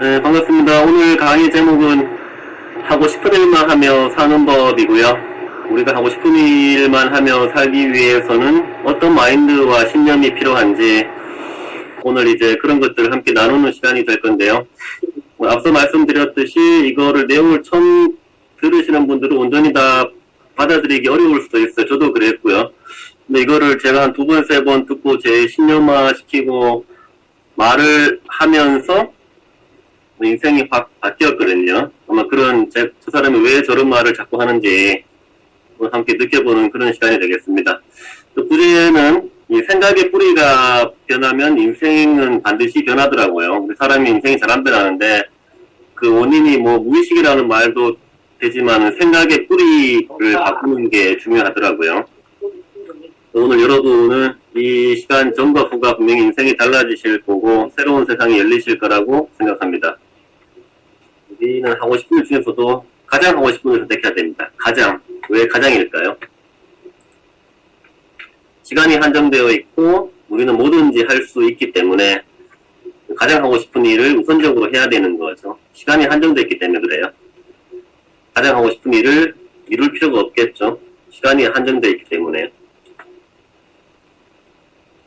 네, 반갑습니다. 오늘 강의 제목은 하고 싶은 일만 하며 사는 법이고요. 우리가 하고 싶은 일만 하며 살기 위해서는 어떤 마인드와 신념이 필요한지 오늘 이제 그런 것들을 함께 나누는 시간이 될 건데요. 앞서 말씀드렸듯이 이거를 내용을 처음 들으시는 분들은 온전히 다 받아들이기 어려울 수도 있어요. 저도 그랬고요. 근데 이거를 제가 한 2번, 3번 듣고 제 신념화 시키고 말을 하면서 인생이 확 바뀌었거든요. 아마 저 사람이 왜 저런 말을 자꾸 하는지 함께 느껴보는 그런 시간이 되겠습니다. 또 부제는 이 생각의 뿌리가 변하면 인생은 반드시 변하더라고요. 사람이 인생이 잘 안 변하는데 그 원인이 뭐 무의식이라는 말도 되지만 생각의 뿌리를 바꾸는 게 중요하더라고요. 오늘 여러분은 이 시간 전과 후가 분명히 인생이 달라지실 거고 새로운 세상이 열리실 거라고 생각합니다. 우리는 하고 싶은 일 중에서도 가장 하고 싶은 일 선택해야 됩니다. 왜 가장일까요? 시간이 한정되어 있고 우리는 뭐든지 할 수 있기 때문에 가장 하고 싶은 일을 우선적으로 해야 되는 거죠. 시간이 한정되어 있기 때문에 그래요. 가장 하고 싶은 일을 미룰 필요가 없겠죠. 시간이 한정되어 있기 때문에.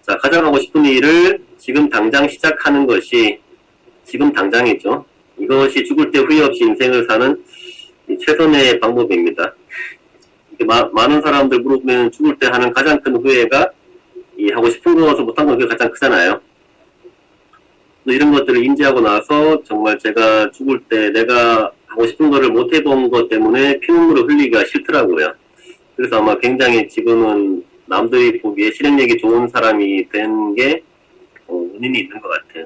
자, 가장 하고 싶은 일을 지금 당장 시작하는 것이 지금 당장이죠. 이것이 죽을 때 후회 없이 인생을 사는 최선의 방법입니다. 많은 사람들 물어보면 죽을 때 하는 가장 큰 후회가 이 하고 싶은 거에서 못한 건 그게 가장 크잖아요. 이런 것들을 인지하고 나서 정말 제가 죽을 때 내가 하고 싶은 거를 못 해본 것 때문에 피눈물을 흘리기가 싫더라고요. 그래서 아마 굉장히 지금은 남들이 보기에 실행력이 좋은 사람이 된 게 원인이 있는 것 같아요.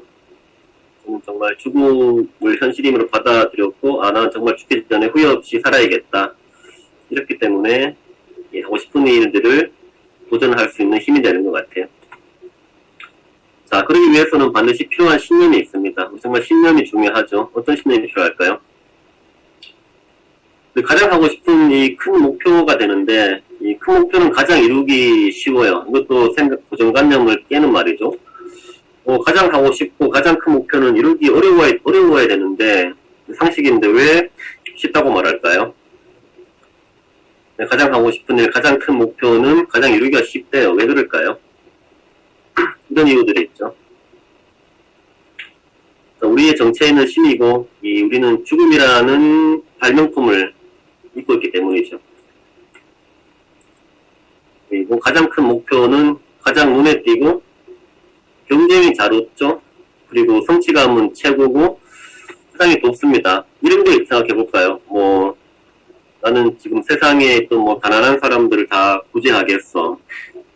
저는 정말 죽음을 현실임으로 받아들였고 나는 정말 죽기 전에 후회 없이 살아야겠다. 이렇기 때문에 하고 싶은 일들을 도전할 수 있는 힘이 되는 것 같아요. 자, 그러기 위해서는 반드시 필요한 신념이 있습니다. 정말 신념이 중요하죠. 어떤 신념이 필요할까요? 가장 하고 싶은 이 큰 목표가 되는데 이 큰 목표는 가장 이루기 쉬워요. 이것도 고정관념을 깨는 말이죠. 가장 하고 싶고 가장 큰 목표는 이루기 어려워야 되는데 상식인데 왜 쉽다고 말할까요? 가장 하고 싶은 일, 가장 큰 목표는 가장 이루기가 쉽대요. 왜 그럴까요? 이런 이유들이 있죠. 우리의 정체는 신이고 우리는 죽음이라는 발명품을 믿고 있기 때문이죠. 그리고 가장 큰 목표는 가장 눈에 띄고 경쟁이 잘 없죠. 그리고 성취감은 최고고 세상이 좁습니다. 이런 거 생각해 볼까요? 나는 지금 세상에 또 가난한 사람들을 다 구제하겠어.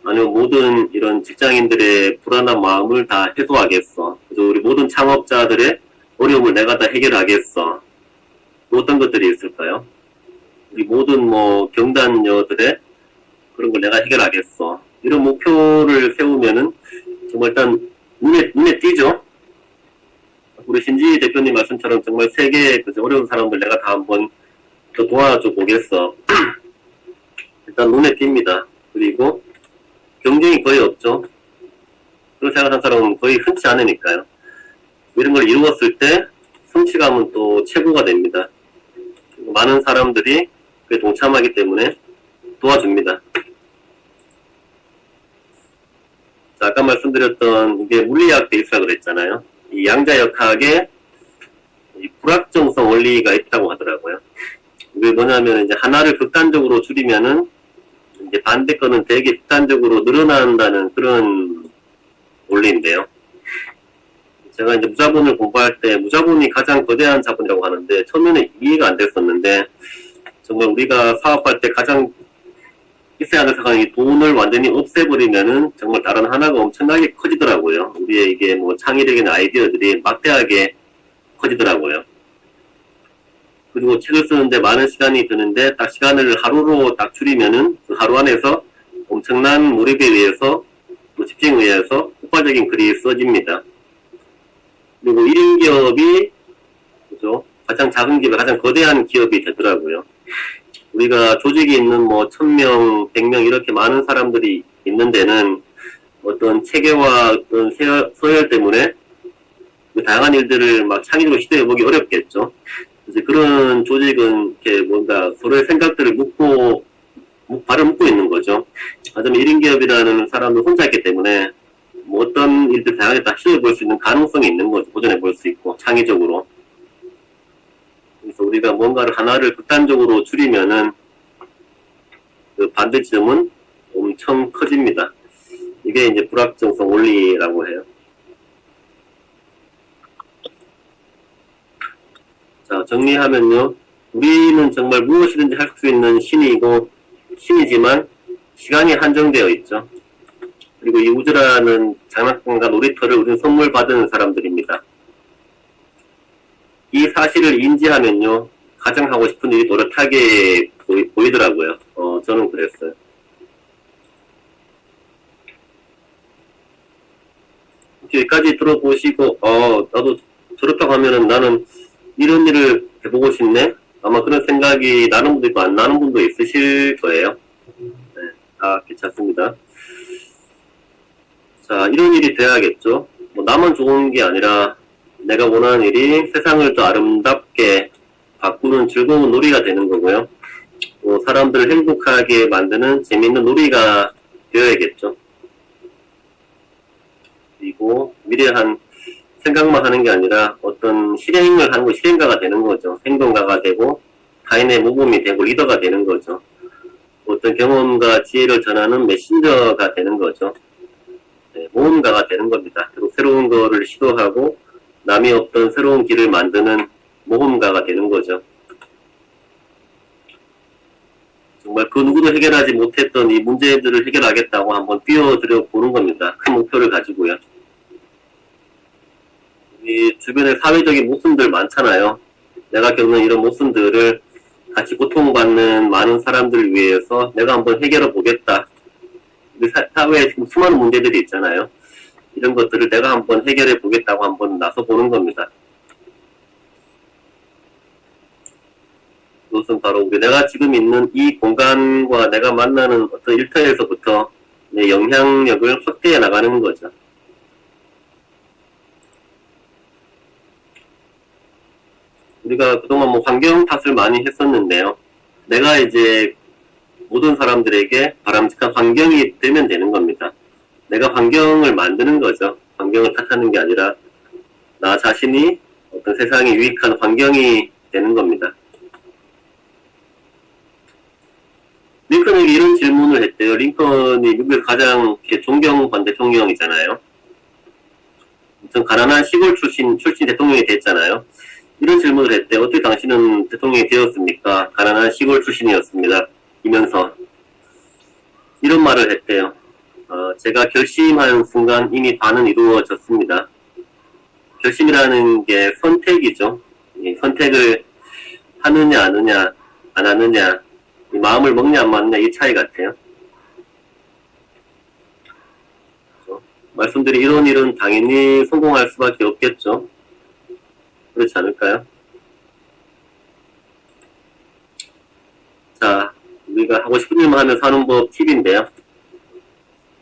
아니면 모든 이런 직장인들의 불안한 마음을 다 해소하겠어. 그래서 우리 모든 창업자들의 어려움을 내가 다 해결하겠어. 어떤 것들이 있을까요? 우리 모든 경단녀들의 그런 걸 내가 해결하겠어. 이런 목표를 세우면은 정말 일단 눈에 띄죠. 우리 신지 대표님 말씀처럼 정말 세계의 어려운 사람들 내가 다 한번 더 도와줘 보겠어. 일단 눈에 띕니다. 그리고 경쟁이 거의 없죠. 그런 생각한 사람은 거의 흔치 않으니까요. 이런 걸 이루었을 때 성취감은 또 최고가 됩니다. 많은 사람들이 그에 동참하기 때문에 도와줍니다. 자, 아까 말씀드렸던 이게 물리학 베이스라 그랬잖아요. 이 양자역학에 불확정성 원리가 있다고 하더라고요. 이게 뭐냐면 이제 하나를 극단적으로 줄이면은 이제 반대 거는 되게 극단적으로 늘어난다는 그런 원리인데요. 제가 이제 무자본을 공부할 때 무자본이 가장 거대한 자본이라고 하는데 처음에는 이해가 안 됐었는데 정말 우리가 사업할 때 가장 있어야 하는 상황이 돈을 완전히 없애버리면은 정말 다른 하나가 엄청나게 커지더라고요. 우리의 이게 창의력이나 아이디어들이 막대하게 커지더라고요. 그리고 책을 쓰는데 많은 시간이 드는데 딱 시간을 하루로 딱 줄이면은 그 하루 안에서 엄청난 몰입에 의해서 집중에 의해서 효과적인 글이 써집니다. 그리고 1인 기업이 그죠? 가장 작은 기업이 가장 거대한 기업이 되더라고요. 우리가 조직이 있는 1000명, 100명 이렇게 많은 사람들이 있는 데는 어떤 체계와 어떤 서열 때문에 다양한 일들을 막 창의적으로 시도해보기 어렵겠죠. 이제 그런 조직은 이렇게 뭔가 서로의 생각들을 발을 묶고 있는 거죠. 하지만 1인 기업이라는 사람은 혼자 있기 때문에 뭐 어떤 일들 다양하게 다 시도해볼 수 있는 가능성이 있는 거죠. 도전해볼 수 있고 창의적으로. 그래서 우리가 뭔가를 하나를 극단적으로 줄이면은 그 반대 지점은 엄청 커집니다. 이게 이제 불확정성 원리라고 해요. 자, 정리하면요. 우리는 정말 무엇이든지 할 수 있는 신이지만 시간이 한정되어 있죠. 그리고 이 우주라는 장난감과 놀이터를 우리는 선물 받은 사람들입니다. 이 사실을 인지하면요. 가장 하고 싶은 일이 또렷하게 보이더라고요. 저는 그랬어요. 여기까지 들어보시고, 나도 저렇다고 하면은 나는 이런 일을 해보고 싶네? 아마 그런 생각이 나는 분도 있고 안 나는 분도 있으실 거예요. 네, 괜찮습니다. 자, 이런 일이 돼야겠죠. 뭐 나만 좋은 게 아니라 내가 원하는 일이 세상을 더 아름답게 바꾸는 즐거운 놀이가 되는 거고요. 사람들을 행복하게 만드는 재미있는 놀이가 되어야겠죠. 그리고 미래한 생각만 하는 게 아니라 어떤 실행을 하는 거 실행가가 되는 거죠. 행동가가 되고 타인의 모범이 되고 리더가 되는 거죠. 어떤 경험과 지혜를 전하는 메신저가 되는 거죠. 네, 모험가가 되는 겁니다. 그리고 새로운 거를 시도하고 남이 없던 새로운 길을 만드는 모험가가 되는 거죠. 정말 그 누구도 해결하지 못했던 이 문제들을 해결하겠다고 한번 뛰어들어 보는 겁니다. 큰 목표를 가지고요. 이 주변에 사회적인 모순들 많잖아요. 내가 겪는 이런 모순들을 같이 고통받는 많은 사람들을 위해서 내가 한번 해결해 보겠다. 우리 사회에 지금 수많은 문제들이 있잖아요. 이런 것들을 내가 한번 해결해 보겠다고 한번 나서 보는 겁니다. 그것은 바로 내가 지금 있는 이 공간과 내가 만나는 어떤 일터에서부터 내 영향력을 확대해 나가는 거죠. 우리가 그동안 뭐 환경 탓을 많이 했었는데요. 내가 이제 모든 사람들에게 바람직한 환경이 되면 되는 겁니다. 내가 환경을 만드는 거죠. 환경을 탓하는 게 아니라 나 자신이 어떤 세상에 유익한 환경이 되는 겁니다. 링컨에게 이런 질문을 했대요. 링컨이 미국에서 가장 존경받는 대통령이잖아요. 좀 가난한 시골 출신 대통령이 됐잖아요. 이런 질문을 했대요. 어떻게 당신은 대통령이 되었습니까? 가난한 시골 출신이었습니다. 이면서 이런 말을 했대요. 제가 결심한 순간 이미 반은 이루어졌습니다. 결심이라는 게 선택이죠. 선택을 하느냐 안 하느냐 마음을 먹냐 안 먹냐 이 차이 같아요. 말씀드린 이런 일은 당연히 성공할 수밖에 없겠죠. 그렇지 않을까요? 자, 우리가 하고 싶은 일만 하면 사는 법 팁인데요.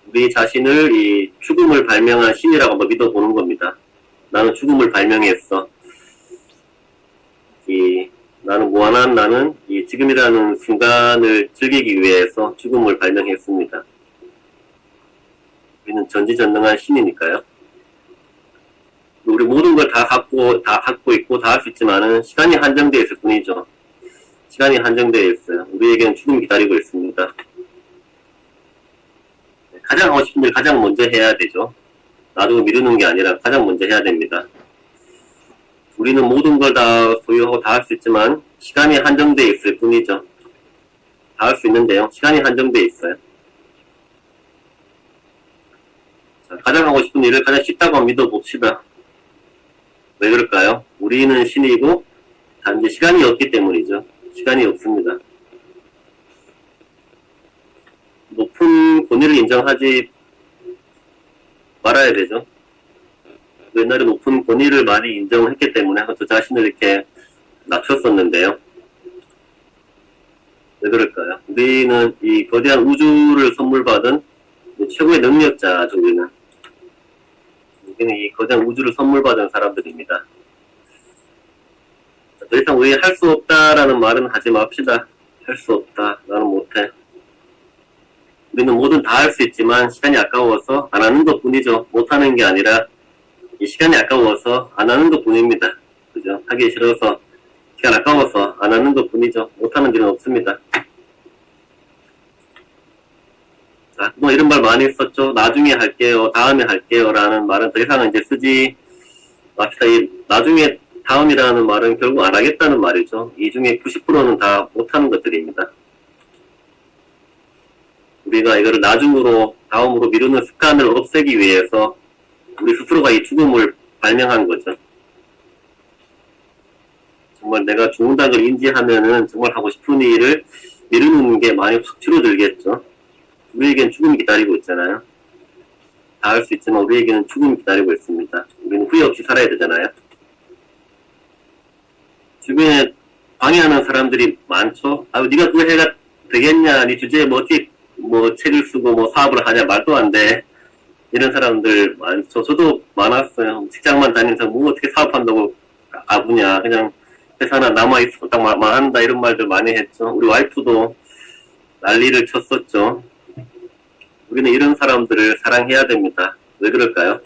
우리 자신을 이 죽음을 발명한 신이라고 한번 믿어보는 겁니다. 나는 죽음을 발명했어. 나는 무한한 나는 이 지금이라는 순간을 즐기기 위해서 죽음을 발명했습니다. 우리는 전지전능한 신이니까요. 우리 모든 걸 다 갖고 있고 다 할 수 있지만은 시간이 한정되어 있을 뿐이죠. 시간이 한정되어 있어요. 우리에게는 죽음이 기다리고 있습니다. 가장 하고 싶은 일 가장 먼저 해야 되죠. 나도 미루는 게 아니라 가장 먼저 해야 됩니다. 우리는 모든 걸 다 소유하고 다 할 수 있지만 시간이 한정되어 있을 뿐이죠. 다 할 수 있는데요. 시간이 한정되어 있어요. 자, 가장 하고 싶은 일을 가장 쉽다고 믿어봅시다. 왜 그럴까요? 우리는 신이고 단지 시간이 없기 때문이죠. 시간이 없습니다. 높은 권위를 인정하지 말아야 되죠. 옛날에 높은 권위를 많이 인정했기 때문에 저 자신을 이렇게 낮췄었는데요. 왜 그럴까요? 우리는 이 거대한 우주를 선물 받은 최고의 능력자죠. 우리는 우리는 이 거대한 우주를 선물 받은 사람들입니다. 더 이상 우리 할 수 없다라는 말은 하지 맙시다. 할 수 없다. 나는 못해. 우리는 뭐든 다 할 수 있지만 시간이 아까워서 안 하는 것 뿐이죠. 못하는 게 아니라 이 시간이 아까워서 안 하는 것 뿐입니다. 그죠? 하기 싫어서 시간 아까워서 안 하는 것 뿐이죠. 못하는 일은 없습니다. 자, 뭐 이런 말 많이 썼죠. 나중에 할게요. 다음에 할게요. 라는 말은 더 이상은 이제 쓰지 맙시다. 이 나중에 다음이라는 말은 결국 안 하겠다는 말이죠. 이 중에 90%는 다 못하는 것들입니다. 우리가 이거를 나중으로 다음으로 미루는 습관을 없애기 위해서 우리 스스로가 이 죽음을 발명한 거죠. 정말 내가 죽는다는 걸 인지하면은 정말 하고 싶은 일을 미루는 게 많이 확 줄어들겠죠. 우리에겐 죽음이 기다리고 있잖아요. 다 할 수 있지만 우리에게는 죽음이 기다리고 있습니다. 우리는 후회 없이 살아야 되잖아요. 주변에 방해하는 사람들이 많죠. 아, 네가 그거 해가 되겠냐? 네 주제에 뭐 어떻게 뭐 책을 쓰고 뭐 사업을 하냐? 말도 안 돼. 이런 사람들 많죠. 저도 많았어요. 직장만 다니면서 뭐 어떻게 사업한다고 아부냐. 그냥 회사나 남아있어 딱 말한다. 이런 말들 많이 했죠. 우리 와이프도 난리를 쳤었죠. 우리는 이런 사람들을 사랑해야 됩니다. 왜 그럴까요?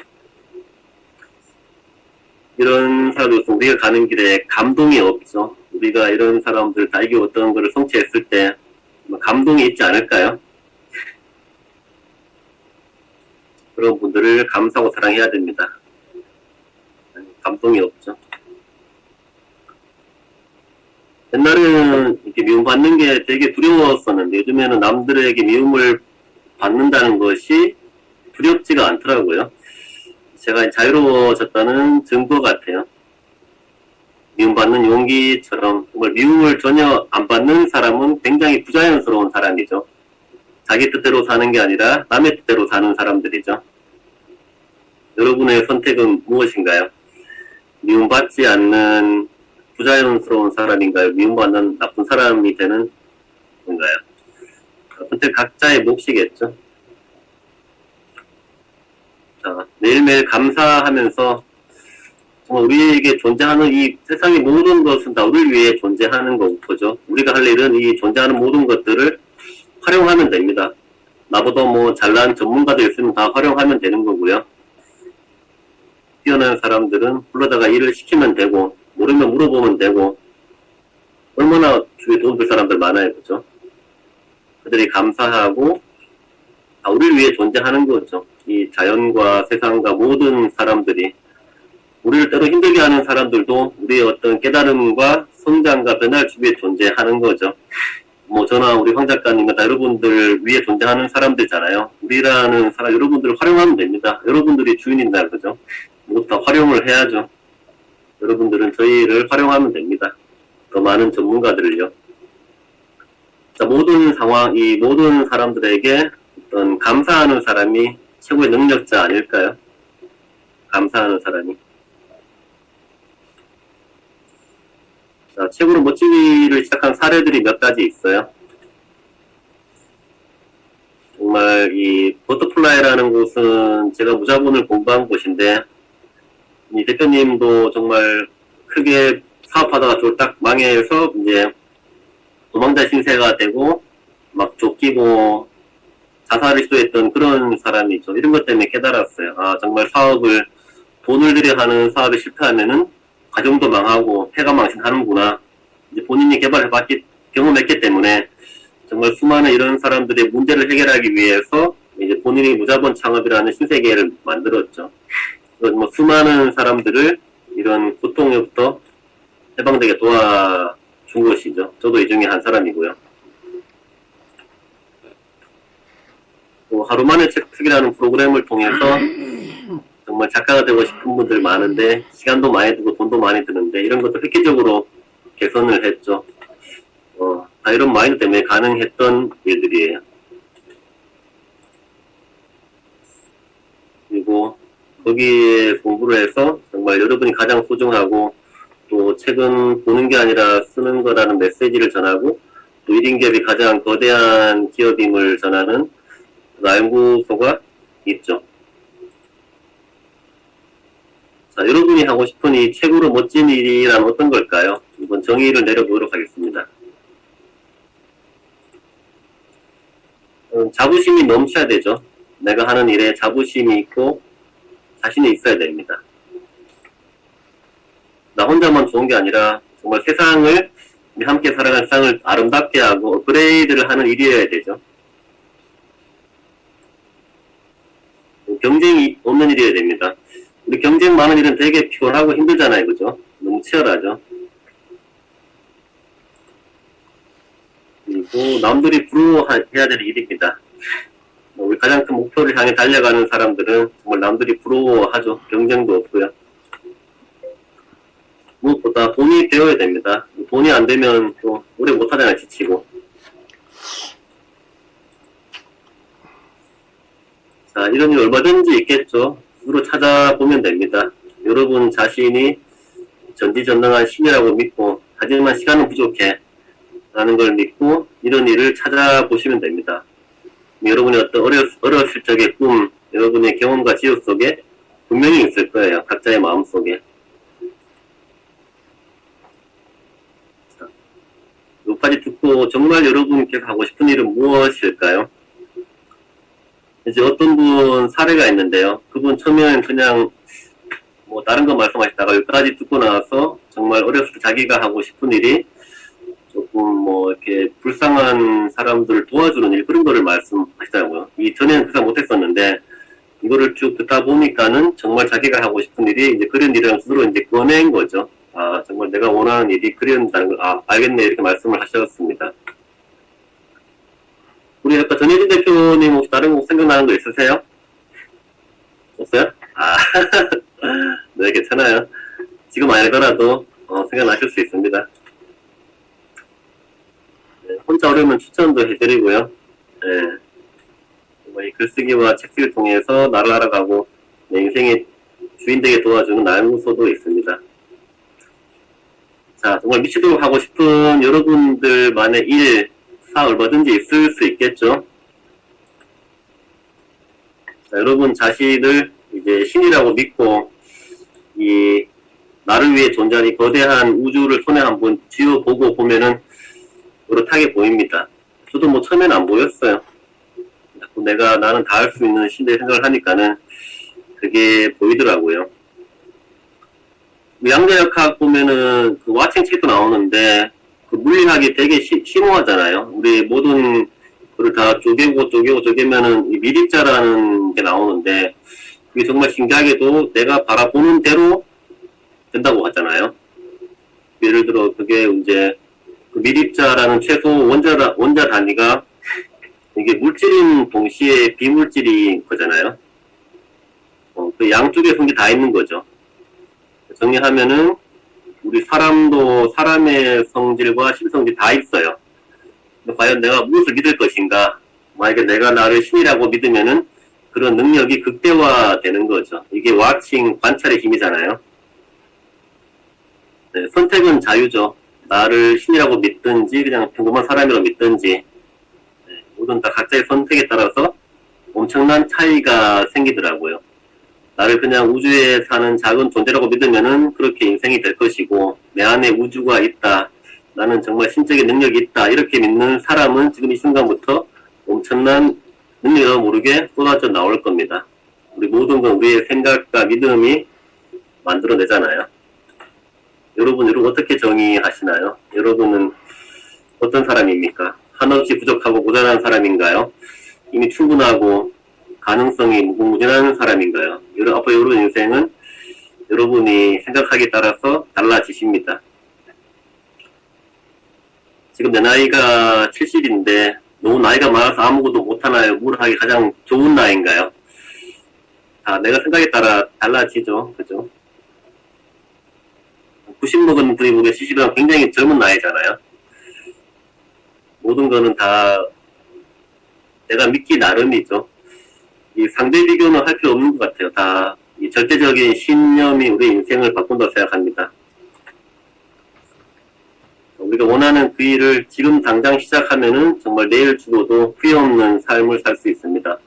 이런 사람들 우리가 가는 길에 감동이 없죠. 우리가 이런 사람들 다 이게 어떤 거를 성취했을 때 감동이 있지 않을까요? 그런 분들을 감사하고 사랑해야 됩니다. 감동이 없죠. 옛날에는 이렇게 미움받는 게 되게 두려웠었는데 요즘에는 남들에게 미움을 받는다는 것이 두렵지가 않더라고요. 제가 자유로워졌다는 증거 같아요. 미움받는 용기처럼 정말 미움을 전혀 안 받는 사람은 굉장히 부자연스러운 사람이죠. 자기 뜻대로 사는 게 아니라 남의 뜻대로 사는 사람들이죠. 여러분의 선택은 무엇인가요? 미움받지 않는 부자연스러운 사람인가요? 미움받는 나쁜 사람이 되는 건가요? 선택 각자의 몫이겠죠. 자, 매일매일 감사하면서 정말 우리에게 존재하는 이 세상의 모든 것은 다 우리를 위해 존재하는 거죠. 우리가 할 일은 이 존재하는 모든 것들을 활용하면 됩니다. 나보다 뭐 잘난 전문가들 있으면 다 활용하면 되는 거고요. 뛰어난 사람들은 불러다가 일을 시키면 되고 모르면 물어보면 되고 얼마나 주위에 도움 줄 사람들 많아요. 그죠? 그들이 감사하고 다 우리를 위해 존재하는 거죠. 이 자연과 세상과 모든 사람들이 우리를 때로 힘들게 하는 사람들도 우리의 어떤 깨달음과 성장과 변화를 주위에 존재하는 거죠. 뭐 저나 우리 황 작가님과 다 여러분들 위에 존재하는 사람들이잖아요. 우리라는 사람 여러분들을 활용하면 됩니다. 여러분들이 주인인다 그죠? 이것도 다 활용을 해야죠. 여러분들은 저희를 활용하면 됩니다. 더 많은 전문가들을요. 자, 모든 상황, 이 모든 사람들에게 어떤 감사하는 사람이 최고의 능력자 아닐까요? 감사하는 사람이. 자, 책으로 멋지기를 시작한 사례들이 몇 가지 있어요. 정말 이 버터플라이라는 곳은 제가 무자본을 공부한 곳인데 이 대표님도 정말 크게 사업하다가 쫄딱 망해서 이제 도망자 신세가 되고 막 쫓기고 자살을 시도했던 그런 사람이죠. 이런 것 때문에 깨달았어요. 아, 정말 사업을 돈을 들여 하는 사업에 실패하면은 가정도 망하고 폐가 망신하는구나. 이제 본인이 경험했기 때문에 정말 수많은 이런 사람들의 문제를 해결하기 위해서 이제 본인이 무자본 창업이라는 신세계를 만들었죠. 뭐 수많은 사람들을 이런 고통으로부터 해방되게 도와준 것이죠. 저도 이 중에 한 사람이고요. 또 하루 만에 책 쓰기라는 프로그램을 통해서 정말 작가가 되고 싶은 분들 많은데 시간도 많이 들고 돈도 많이 드는데 이런 것도 획기적으로 개선을 했죠. 다 이런 마인드 때문에 가능했던 일들이에요. 그리고 거기에 공부를 해서 정말 여러분이 가장 소중하고 또 책은 보는 게 아니라 쓰는 거라는 메시지를 전하고 또 1인 기업이 가장 거대한 기업임을 전하는 연구소가 있죠. 자, 여러분이 하고 싶은 이 최고로 멋진 일이란 어떤 걸까요? 이번 정의를 내려보도록 하겠습니다. 자부심이 넘쳐야 되죠. 내가 하는 일에 자부심이 있고 자신이 있어야 됩니다. 나 혼자만 좋은 게 아니라 정말 세상을, 함께 살아가는 세상을 아름답게 하고 업그레이드를 하는 일이어야 되죠. 경쟁이 없는 일이어야 됩니다. 우리 경쟁 많은 일은 되게 피곤하고 힘들잖아요. 그죠? 너무 치열하죠. 그리고 남들이 부러워해야 될 일입니다. 우리 가장 큰 목표를 향해 달려가는 사람들은 정말 남들이 부러워하죠. 경쟁도 없고요. 무엇보다 돈이 되어야 됩니다. 돈이 안 되면 또 오래 못하잖아요. 지치고. 자, 이런 일 얼마든지 있겠죠. 스스로 찾아보면 됩니다. 여러분 자신이 전지전능한 신이라고 믿고, 하지만 시간은 부족해 라는 걸 믿고 이런 일을 찾아보시면 됩니다. 여러분의 어떤 어렸을 적의 꿈, 여러분의 경험과 지역 속에 분명히 있을 거예요. 각자의 마음 속에. 자, 여기까지 듣고 정말 여러분께서 하고 싶은 일은 무엇일까요? 이제 어떤 분 사례가 있는데요. 그분 처음에는 그냥 뭐 다른 거 말씀하시다가 여기까지 듣고 나서 정말 어렸을 때 자기가 하고 싶은 일이 조금 뭐 이렇게 불쌍한 사람들을 도와주는 일, 그런 거를 말씀하시더라고요. 전에는 그냥 못했었는데 이거를 쭉 듣다 보니까는 정말 자기가 하고 싶은 일이 이제 그런 일을 스스로 이제 꺼낸 거죠. 아, 정말 내가 원하는 일이 그런다는 걸, 아, 알겠네, 이렇게 말씀을 하셨습니다. 우리 아까 전혜진 대표님 혹시 다른 거 생각나는 거 있으세요? 없어요? 아, 네, 괜찮아요. 지금 아니더라도 생각나실 수 있습니다. 네, 혼자 어려우면 추천도 해드리고요. 네, 이 글쓰기와 책쓰기를 통해서 나를 알아가고 내 인생의 주인 되게 도와주는 나연구소도 있습니다. 자, 정말 미치도록 하고 싶은 여러분들만의 일, 사 얼마든지 있을 수 있겠죠. 자, 여러분 자신을 이제 신이라고 믿고 이 나를 위해 존재하는 이 거대한 우주를 손에 한번 쥐어보고 보면은 그렇게 보입니다. 저도 뭐 처음에는 안 보였어요. 나는 다 할 수 있는 신의 생각을 하니까는 그게 보이더라고요. 양자역학 보면은 그 와칭 책도 나오는데 그 물리학이 되게 심오하잖아요. 우리 모든 거를 다 쪼개면은 이 미립자라는 게 나오는데 그게 정말 신기하게도 내가 바라보는 대로 된다고 하잖아요. 예를 들어 그게 이제 그 미립자라는 최소 원자 단위가 이게 물질인 동시에 비물질인 거잖아요. 그 양쪽에 성질이 다 있는 거죠. 정리하면은 우리 사람도 사람의 성질과 신성질이 다 있어요. 과연 내가 무엇을 믿을 것인가? 만약에 내가 나를 신이라고 믿으면은 그런 능력이 극대화되는 거죠. 이게 와칭, 관찰의 힘이잖아요. 네, 선택은 자유죠. 나를 신이라고 믿든지 그냥 평범한 사람이라고 믿든지, 네, 모든 다 각자의 선택에 따라서 엄청난 차이가 생기더라고요. 나를 그냥 우주에 사는 작은 존재라고 믿으면은 그렇게 인생이 될 것이고, 내 안에 우주가 있다, 나는 정말 신적인 능력이 있다, 이렇게 믿는 사람은 지금 이 순간부터 엄청난 능력을 모르게 쏟아져 나올 겁니다. 우리 모든 건 우리의 생각과 믿음이 만들어내잖아요. 여러분 어떻게 정의하시나요? 여러분은 어떤 사람입니까? 한없이 부족하고 모자란 사람인가요? 이미 충분하고 가능성이 무궁무진한 사람인가요? 앞으로 여러분 인생은 여러분이 생각하기에 따라서 달라지십니다. 지금 내 나이가 70인데 너무 나이가 많아서 아무것도 못하나요? 뭘 하기 가장 좋은 나이인가요? 내가 생각에 따라 달라지죠. 그죠? 90 먹은 분이 보기에 70이면 굉장히 젊은 나이잖아요. 모든 거는 다 내가 믿기 나름이죠. 이 상대 비교는 할 필요 없는 것 같아요. 다 이 절대적인 신념이 우리 인생을 바꾼다고 생각합니다. 우리가 원하는 그 일을 지금 당장 시작하면은 정말 내일 죽어도 후회 없는 삶을 살 수 있습니다.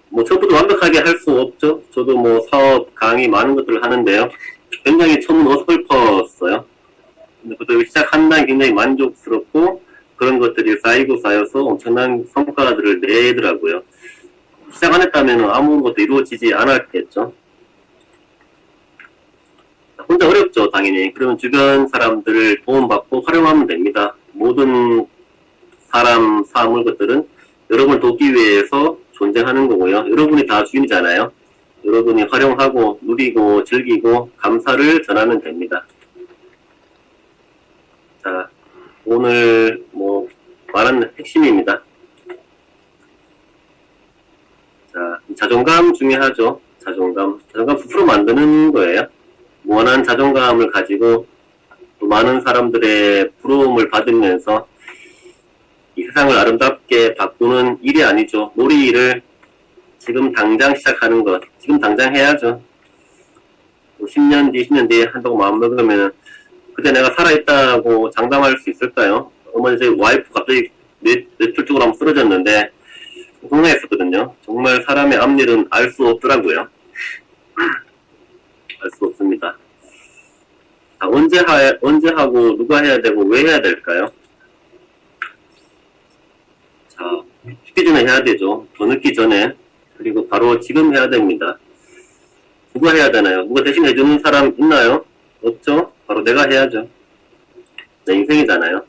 뭐 처음부터 완벽하게 할 수 없죠. 저도 뭐 사업, 강의 많은 것들을 하는데요. 굉장히 처음은 어설펐어요. 근데 그때 시작한다는 굉장히 만족스럽고 그런 것들이 쌓이고 쌓여서 엄청난 성과들을 내더라고요. 시작 안 했다면 아무것도 이루어지지 않았겠죠. 혼자 어렵죠, 당연히. 그러면 주변 사람들을 도움받고 활용하면 됩니다. 모든 사람, 사물 것들은 여러분을 돕기 위해서 존재하는 거고요. 여러분이 다 주인이잖아요. 여러분이 활용하고 누리고 즐기고 감사를 전하면 됩니다. 자, 오늘 말하는 핵심입니다. 자, 자존감 중요하죠. 자존감 스스로 만드는 거예요. 무한한 자존감을 가지고 또 많은 사람들의 부러움을 받으면서 이 세상을 아름답게 바꾸는 일이 아니죠. 놀이를 지금 당장 시작하는 것, 지금 당장 해야죠. 10년 뒤, 10년 뒤에 한다고 마음먹으면 그때 내가 살아있다고 장담할 수 있을까요? 어머니 저희 와이프 갑자기 뇌출적으로 한번 쓰러졌는데 궁금했었거든요. 정말 사람의 앞일은 알 수 없더라고요. 알 수 없습니다. 자, 언제 하고 누가 해야 되고 왜 해야 될까요? 자, 죽기 전에 해야 되죠. 더 늦기 전에. 그리고 바로 지금 해야 됩니다. 누가 해야 되나요? 누가 대신 해주는 사람 있나요? 없죠? 바로 내가 해야죠. 내 인생이잖아요.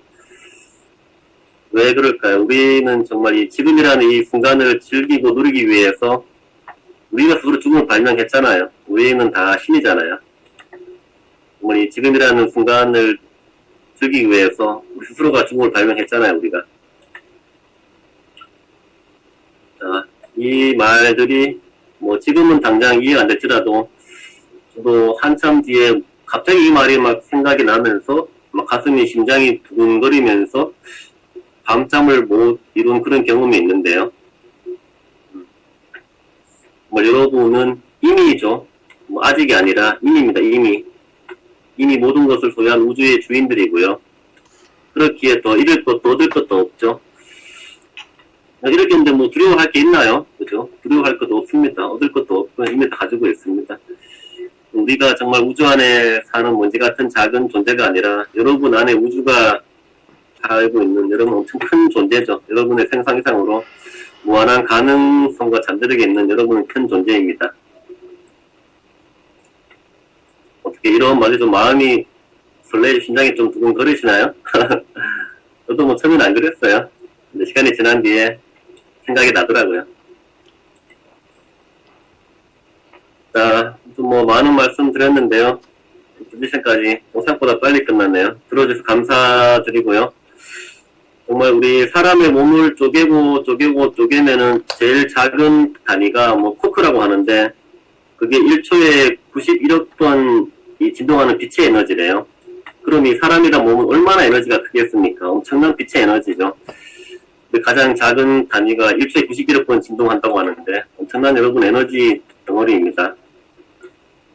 왜 그럴까요? 우리는 정말 이 지금이라는 이 순간을 즐기고 누리기 위해서 우리가 스스로 죽음을 발명했잖아요. 우리는 다 신이잖아요. 정말 이 지금이라는 순간을 즐기기 위해서 우리 스스로가 죽음을 발명했잖아요. 우리가. 자, 이 말들이 지금은 당장 이해가 안 될지라도 저도 한참 뒤에 갑자기 이 말이 막 생각이 나면서 막 가슴이 심장이 두근거리면서 밤잠을 못 이룬 그런 경험이 있는데요. 여러분은 이미죠. 아직이 아니라 이미입니다. 이미 모든 것을 소유한 우주의 주인들이고요. 그렇기에 더 잃을 것도 얻을 것도 없죠. 이렇게 했는데 두려워할 게 있나요? 그죠? 두려워할 것도 없습니다. 얻을 것도 없고 이미 다 가지고 있습니다. 우리가 정말 우주 안에 사는 먼지 같은 작은 존재가 아니라 여러분 안에 우주가 살고 있는 여러분 엄청 큰 존재죠. 여러분의 생상 이상으로 무한한 가능성과 잠들게 있는 여러분은 큰 존재입니다. 어떻게 이런 말에 좀 마음이 설레, 심장이 좀 두근거리시나요? 저도 처음에는 안 그랬어요. 근데 시간이 지난 뒤에 생각이 나더라고요. 자, 좀 많은 말씀 드렸는데요. 디비션까지 생각보다 빨리 끝났네요. 들어주셔서 감사드리고요. 정말 우리 사람의 몸을 쪼개면은 제일 작은 단위가 코크라고 하는데 그게 1초에 91억 번이 진동하는 빛의 에너지래요. 그럼 이 사람이란 몸은 얼마나 에너지가 크겠습니까? 엄청난 빛의 에너지죠. 가장 작은 단위가 1초에 91억 번 진동한다고 하는데 엄청난 여러분 에너지 덩어리입니다.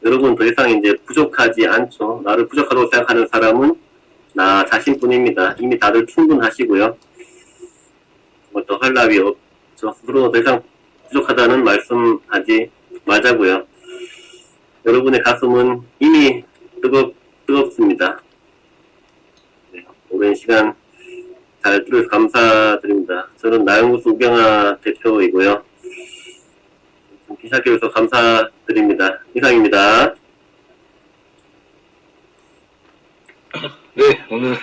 여러분 더 이상 이제 부족하지 않죠. 나를 부족하다고 생각하는 사람은 나 자신뿐입니다. 이미 다들 충분하시고요. 더 할 나위 없죠. 스스로 더 이상 부족하다는 말씀하지 말자고요. 여러분의 가슴은 이미 뜨겁습니다. 네, 오랜 시간 잘 들어주셔서 감사드립니다. 저는 나영구스 우경아 대표이고요. 시작해주셔서 감사드립니다. 이상입니다. 네, 오늘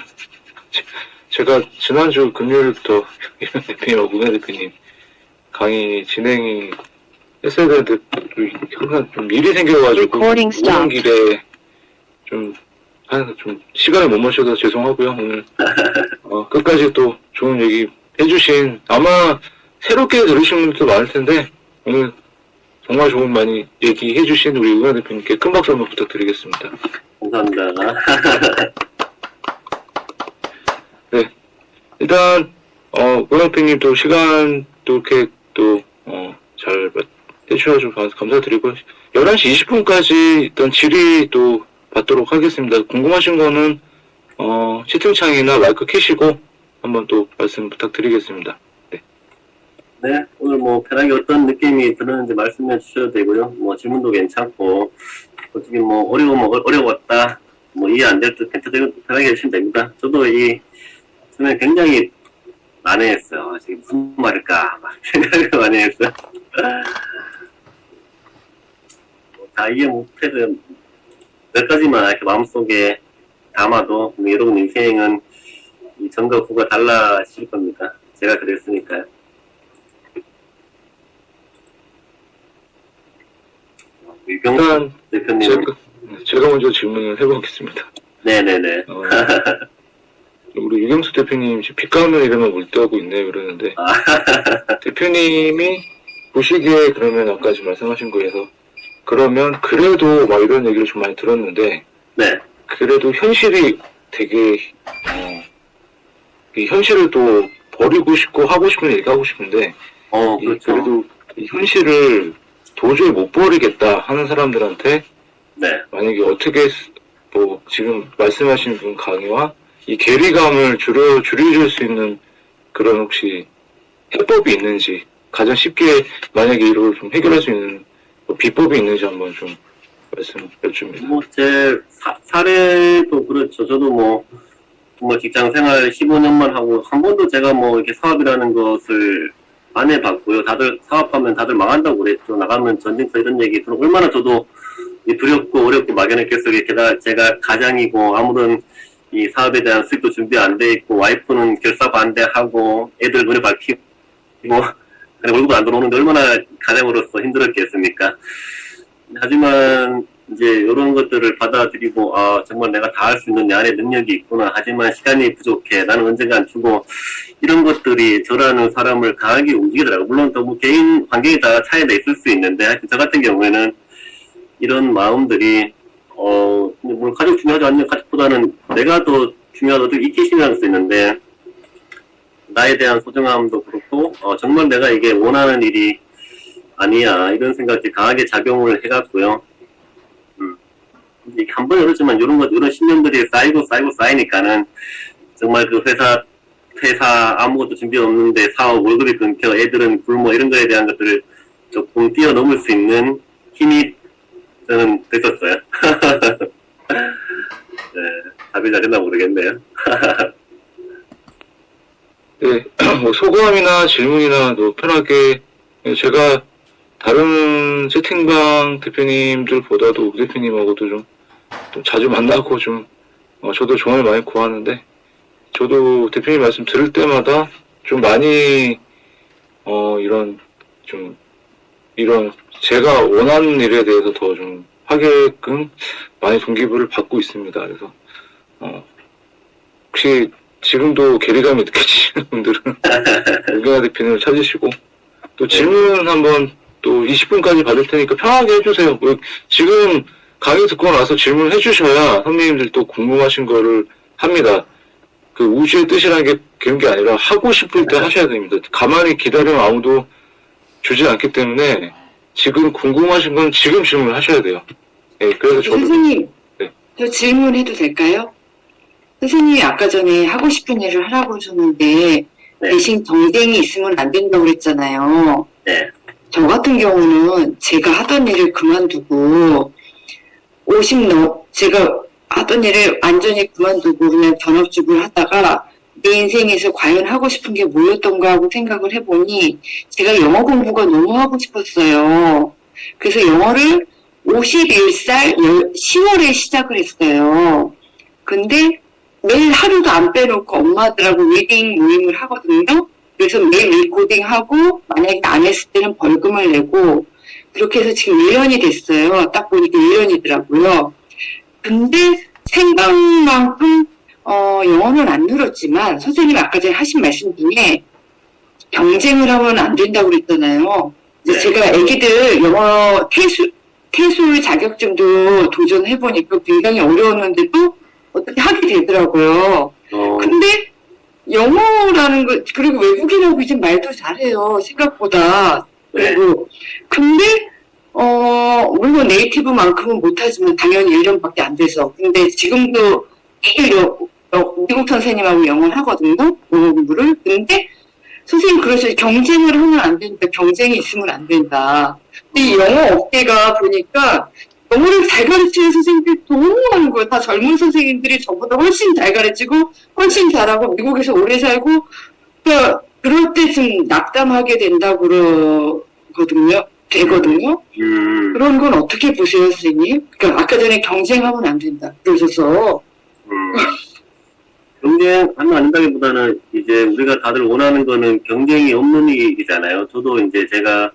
제가 지난주 금요일부터 이런 대표님하고 우현 대표님 강의 진행이 했어야 되는데 항상 좀 일이 생겨가지고 오는 길에 좀 시간을 못 모셔서 죄송하고요. 오늘 끝까지 또 좋은 얘기 해주신 아마 새롭게 들으신 분들도 많을 텐데 오늘 정말 좋은 많이 얘기해주신 우리 우현 대표님께 큰 박수 한번 부탁드리겠습니다. 감사합니다. 네, 일단 우현 대표님 또 시간 또 이렇게 또 잘 해주셔서 감사드리고 11시 20분까지 일단 질의 또 받도록 하겠습니다. 궁금하신 거는 채팅창이나 마이크 켜시고 한번 또 말씀 부탁드리겠습니다. 네. 네, 오늘 편하게 어떤 느낌이 드는지 말씀해 주셔도 되고요. 질문도 괜찮고 솔직히 뭐 어려우면 어려웠다. 뭐 이해 안 될 때 편하게 해주시면 됩니다. 저도 저는 굉장히 난해했어요. 지금 무슨 말일까 막 생각을 많이 했어요. 다 이해 못해도 몇 가지만 이렇게 마음속에 담아도 여러분 인생은 이 전과 후가 달라질 겁니다. 제가 그랬으니까요. 유경수 일단 대표님. 제가 먼저 질문을 해보겠습니다. 네네네. 우리 유경수 대표님 지금 빗가면 이러면 물떠고 있네요 그러는데 대표님이 보시기에 그러면 아까 지금 말씀하신 거에서 그러면 그래도 막 이런 얘기를 좀 많이 들었는데 네. 그래도 현실이 되게 이 현실을 또 버리고 싶고 하고 싶은 얘기 하고 싶은데 그렇죠. 그래도 이 현실을 도저히 못 버리겠다 하는 사람들한테 네. 만약에 어떻게 뭐 지금 말씀하신 분 강의와 이 괴리감을 줄여줄 수 있는 그런 혹시 해법이 있는지 가장 쉽게 만약에 이걸 좀 해결할 수 있는 뭐 비법이 있는지 한번 좀 말씀 여쭙니다. 뭐 제 사례도 그렇죠. 저도 뭐 직장 생활 15년만 하고 한 번도 제가 뭐 이렇게 사업이라는 것을 안 해봤고요. 다들 사업하면 다들 망한다고 그랬죠. 나가면 전쟁터 이런 얘기 들어 얼마나 저도 두렵고 어렵고 막연했겠어요. 게다가 제가 가장이고 아무런 이 사업에 대한 수익도 준비 안 돼 있고 와이프는 결사 반대하고 애들 눈에 밟히고 월급 안 들어오는데 얼마나 가장으로서 힘들었겠습니까? 하지만 이제 이런 것들을 받아들이고 정말 내가 다 할 수 있는 내 안에 능력이 있구나. 하지만 시간이 부족해. 나는 언젠간 주고 이런 것들이 저라는 사람을 강하게 움직이더라고요. 물론 또 뭐 개인 환경에 따라 차이가 있을 수 있는데 하여튼 저 같은 경우에는 이런 마음들이 물론 가족 중요하지 않는 가족보다는 내가 더 중요하다고 이기심이라는 수 있는데 나에 대한 소중함도 그렇고 정말 내가 이게 원하는 일이 아니야 이런 생각이 강하게 작용을 해갔고요. 이게 한 번에 그렇지만 이런 신념들이 쌓이니까는 정말 그 회사 아무것도 준비 없는데 사업 월급이 끊겨 애들은 굶어 이런 거에 대한 것들을 조금 뛰어넘을 수 있는 힘이 저는 됐었어요. 네, 답이 잘했나 모르겠네요. 네, 뭐 소감이나 질문이나 뭐 편하게 제가 다른 채팅방 대표님들보다도 우 대표님하고도 좀 자주 만나고 저도 조언을 많이 구하는데 저도 대표님 말씀 들을 때마다 좀 많이 이런 제가 원하는 일에 대해서 더 좀 하게끔 많이 동기부여를 받고 있습니다. 그래서 혹시 지금도 괴리감이 느껴지시는 분들은 우경아 대표님을 찾으시고 또 질문 한번 또 20분까지 받을 테니까 편하게 해주세요. 지금 강의 듣고 나서 질문을 해주셔야 선배님들도 궁금하신 거를 합니다. 그 우주의 뜻이라는 게 그런 게 아니라 하고 싶을 때 하셔야 됩니다. 가만히 기다리면 아무도 주지 않기 때문에 지금 궁금하신 건 지금 질문을 하셔야 돼요. 네, 그래서 저도 선생님, 네. 저 질문해도 될까요? 선생님이 아까 전에 하고 싶은 일을 하라고 하셨는데 네. 대신 경쟁이 있으면 안 된다고 그랬잖아요. 네. 저 같은 경우는 제가 하던 일을 그만두고 제가 하던 일을 완전히 그만두고 그냥 전업주부를 하다가 내 인생에서 과연 하고 싶은 게 뭐였던가 하고 생각을 해보니 제가 영어 공부가 너무 하고 싶었어요. 그래서 영어를 51살 10월에 시작을 했어요. 근데 매일 하루도 안 빼놓고 엄마들하고 리딩 모임을 하거든요. 그래서 매일 리코딩하고 만약에 안 했을 때는 벌금을 내고 그렇게 해서 지금 1년이 됐어요. 딱 보니까 1년이더라고요. 근데 생각만큼 영어는 안 늘었지만 선생님 아까 전에 하신 말씀 중에 경쟁을 하면 안 된다고 그랬잖아요. 네. 제가 애기들 영어 태술 자격증도 도전해보니까 굉장히 어려웠는데도 어떻게 하게 되더라고요. 근데 영어라는 거, 그리고 외국인하고 이제 말도 잘해요. 생각보다. 네. 그리고, 근데, 물론 네이티브만큼은 못하지만 당연히 1년밖에 안 돼서. 근데 지금도 미국 선생님하고 영어를 하거든요. 영어 공부를. 근데 선생님 그래서 경쟁을 하면 안 된다. 경쟁이 있으면 안 된다. 근데 이 영어 업계가 보니까 영어를 잘 가르치는 선생님들이 너무 많은 거예요. 다 젊은 선생님들이 저보다 훨씬 잘 가르치고 훨씬 잘하고 미국에서 오래 살고 그러니까 그럴 때 좀 낙담하게 된다고 되거든요. 그런 건 어떻게 보세요, 선생님? 그러니까 아까 전에 경쟁하면 안 된다 그러셔서 경쟁하면 안 된다기보다는 이제 우리가 다들 원하는 거는 경쟁이 없는 일이잖아요. 저도 이제 제가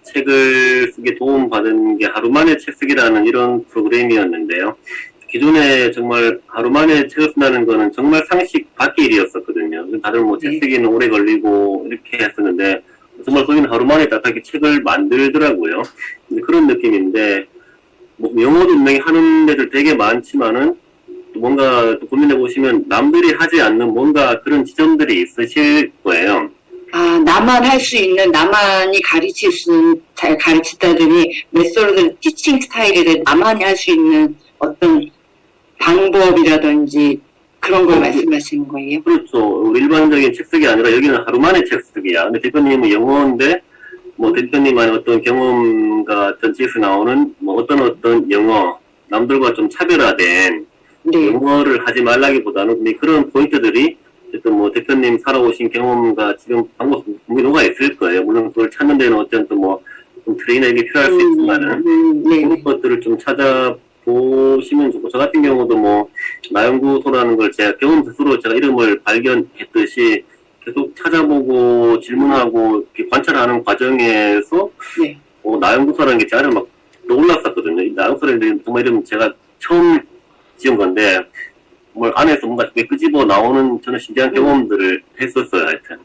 책을 쓰게 도움받은 게 하루 만에 책 쓰기라는 이런 프로그램이었는데요. 기존에 정말 하루 만에 책을 쓴다는 거는 정말 상식 밖의 일이었었거든요. 다들 뭐 책 쓰기는 오래 걸리고 이렇게 했었는데 정말 거기는 하루 만에 딱하게 책을 만들더라고요. 그런 느낌인데 뭐 영어도 분명히 하는 데들 되게 많지만은 뭔가 고민해 보시면 남들이 하지 않는 뭔가 그런 지점들이 있으실 거예요. 아, 나만 할 수 있는, 나만이 잘 가르치다더니 메소드 티칭 스타일에 대해 나만이 할 수 있는 어떤 방법이라든지 그런 걸 말씀하시는 거예요? 그렇죠. 일반적인 책 쓰기 아니라 여기는 하루 만에 책 쓰기야. 근데 대표님은 영어인데 뭐 대표님만의 어떤 경험과 전체에서 나오는 뭐 어떤 영어, 남들과 좀 차별화된 네. 영어를 하지 말라기보다는 근데 그런 포인트들이 어쨌든 뭐 대표님 살아오신 경험과 지금 방법 분명히 녹아 있을 거예요. 물론 그걸 찾는 데는 어쨌든 뭐 좀 트레이너에게 필요할 수 있지만은 네. 그런 것들을 좀 찾아보시면 좋고 저 같은 경우도 뭐 나연구소라는 걸 제가 경험 스스로 제가 이름을 발견했듯이 계속 찾아보고 질문하고 이렇게 관찰하는 과정에서 네. 나연구소라는 게 제 안에 막 떠올랐었거든요. 이 나연구소라는 정말 이름 제가 처음 지은 건데 뭘 안에서 뭔가 끄집어 나오는 저는 신기한 경험들을 했었어요. 하여튼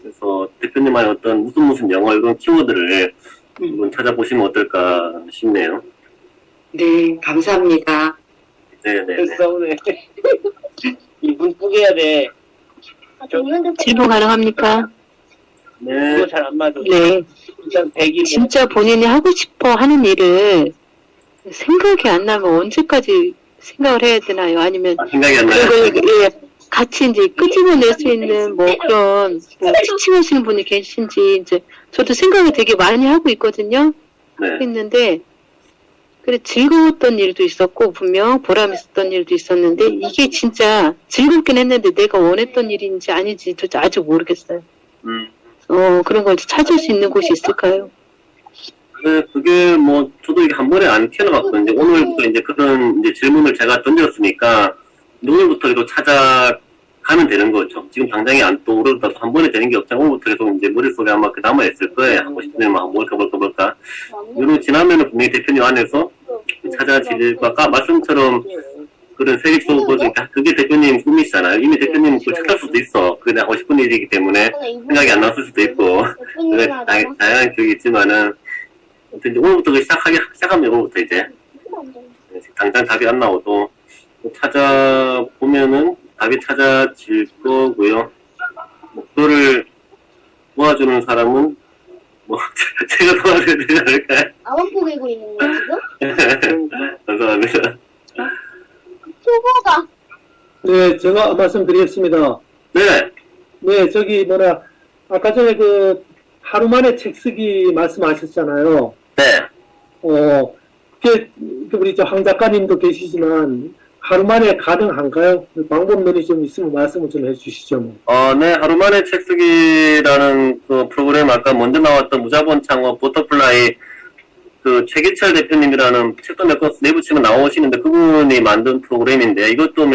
그래서 대표님만의 어떤 무슨 영어 이런 키워드를 한번 찾아보시면 어떨까 싶네요. 네, 감사합니다. 네네. 됐어 오늘 이분 뿌개야 돼. 질문 가능합니까? 네. 이거 잘 안 맞아. 네. 일단 100일 진짜 본인이 하고 싶어 하는 일을 생각이 안 나면 언제까지 생각을 해야 되나요? 아니면 생각이 안 나요. 그걸 같이 이제 끄집어낼 수 있는 뭐 그런 뭐 티칭하시는 분이 계신지 이제 저도 생각을 되게 많이 하고 있거든요. 네. 했는데 그래 즐거웠던 일도 있었고 분명 보람 있었던 일도 있었는데 이게 진짜 즐겁긴 했는데 내가 원했던 일인지 아닌지 도대체 아직 모르겠어요. 그런 걸 찾을 수 있는 곳이 있을까요? 네, 그게 뭐 저도 이게 한 번에 안 튀어나왔거든요. 오늘부터 이제 그런 이제 질문을 제가 던졌으니까 오늘부터 이거 찾아가면 되는 거죠. 지금 당장에 안 떠오르다도 한 번에 되는 게 없잖아. 오늘부터 계속 이제 머릿속에 아마 그 남아있을 거예요. 하고 싶은 일만 뭘까. 이런 지나면은 분명히 대표님 안에서 찾아질 거 아까 말씀처럼 그런 세계 속으로 그게 대표님 꿈이시잖아요. 이미 대표님 그걸 찾을 수도 있어. 그게 하고 싶은 일이기 때문에 생각이 안 났을 수도 있고 다양한 기억이 있지만은 이제 오늘부터 시작하면 오늘부터 이제 당장 답이 안 나오도 찾아보면은 답이 찾아질 거고요. 뭐 그거를 도와주는 사람은 뭐 제가 도와줘야 되지 않을까요? 아무 보이고 있는 거야 지금? 감사합니다. 초보가 네, 제가 말씀드리겠습니다. 네. 네, 아까 전에 하루 만에 책 쓰기 말씀하셨잖아요. 네. 우리 황 작가님도 계시지만, 하루 만에 가능한가요? 방법론이 좀 있으면 말씀을 좀 해주시죠. 뭐. 네, 하루 만에 책 쓰기라는 그 프로그램 아까 먼저 나왔던 무자본 창업 버터플라이 그 최기철 대표님이라는 책도 몇 권 내부치면 나오시는데 그분이 만든 프로그램인데 이것도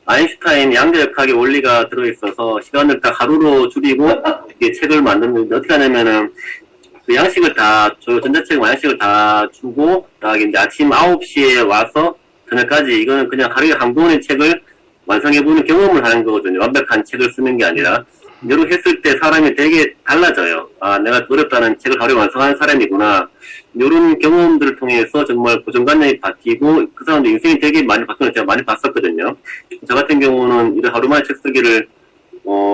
아인슈타인 양자역학의 원리가 들어있어서 시간을 딱 하루로 줄이고 이게 책을 만드는데 어떻게 하냐면은 그 양식을 다 줘요. 전자책 양식을 다 주고 딱 이제 아침 9시에 와서 저녁까지 이거는 그냥 하루에 한 권의 책을 완성해보는 경험을 하는 거거든요. 완벽한 책을 쓰는 게 아니라 이렇게 했을 때 사람이 되게 달라져요. 아, 내가 어렵다는 책을 하루에 완성하는 사람이구나. 이런 경험들을 통해서 정말 고정관념이 바뀌고 그 사람도 인생이 되게 많이 바뀌는 걸 제가 많이 봤었거든요. 저 같은 경우는 이런 하루 만에 책 쓰기를